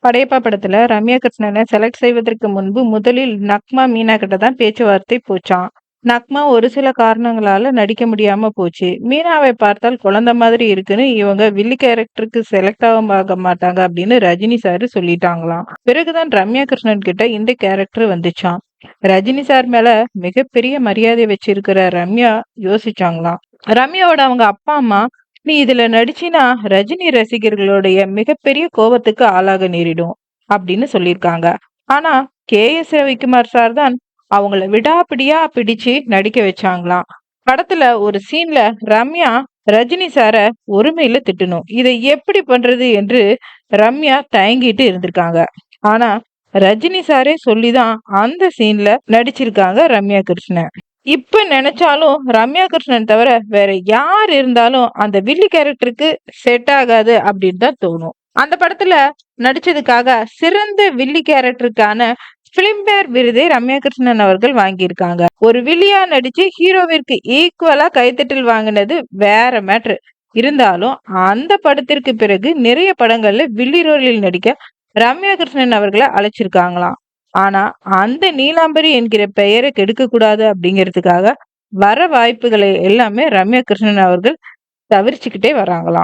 படையப்பா படத்துல ரம்யா கிருஷ்ணனை செலக்ட் செய்வதற்கு முன்பு முதலில் நக்மா மீனா கிட்ட தான் பேச்சுவார்த்தை போச்சாம். நக்மா ஒரு சில காரணங்களால நடிக்க முடியாம போச்சு. மீனாவை பார்த்தால் குழந்தை மாதிரி இருக்குன்னு இவங்க வில்லி கேரக்டருக்கு செலக்ட் ஆக மாட்டாங்க அப்படின்னு ரஜினி சார் சொல்லிட்டாங்களாம். பிறகுதான் ரம்யா கிருஷ்ணன் கிட்ட இந்த கேரக்டர் வந்துச்சாம். ரஜினி சார் மேல மிகப்பெரிய மரியாதை வச்சிருக்கிற ரம்யா யோசிச்சாங்களாம். ரம்யாவோட அவங்க அப்பா அம்மா, நீ இதுல நடிச்சினா ரஜினி ரசிகர்களுடைய மிகப்பெரிய கோபத்துக்கு ஆளாக நேரிடும் அப்படின்னு சொல்லியிருக்காங்க. ஆனா கே.எஸ். ரவிக்குமார் சார் தான் அவங்கள விடாப்பிடியா பிடிச்சு நடிக்க வச்சாங்களாம். படத்துல ஒரு சீன்ல ரம்யா ரஜினி சார ஒருமையில திட்டணும், இதை எப்படி பண்றது என்று ரம்யா தயங்கிட்டு இருந்திருக்காங்க. ஆனா ரஜினி சாரே சொல்லிதான் அந்த சீன்ல நடிச்சிருக்காங்க ரம்யா கிருஷ்ணன். இப்ப நினைச்சாலும் ரம்யா கிருஷ்ணன் தவிர வேற யார் இருந்தாலும் அந்த வில்லி கேரக்டருக்கு செட் ஆகாது அப்படின்னு தான் தோணும். அந்த படத்துல நடிச்சதுக்காக சிறந்த வில்லி கேரக்டருக்கான பிலிம்பேர் விருதை ரம்யா கிருஷ்ணன் அவர்கள் வாங்கியிருக்காங்க. ஒரு வில்லியா நடிச்சு ஹீரோவிற்கு ஈக்குவலா கைத்தட்டல் வாங்கினது வேற மேட்ரு. இருந்தாலும் அந்த படத்திற்கு பிறகு நிறைய படங்கள்ல வில்லி ரோலில் நடிக்க ரம்யா கிருஷ்ணன் அவர்களை அழைச்சிருக்காங்களாம். ஆனா அந்த நீலாம்பரி என்கிற பெயரை கெடுக்க கூடாது அப்படிங்கிறதுக்காக வர வாய்ப்புகளை எல்லாமே ரம்யா கிருஷ்ணன் அவர்கள் தவிர்ச்சுக்கிட்டே வராங்களாம்.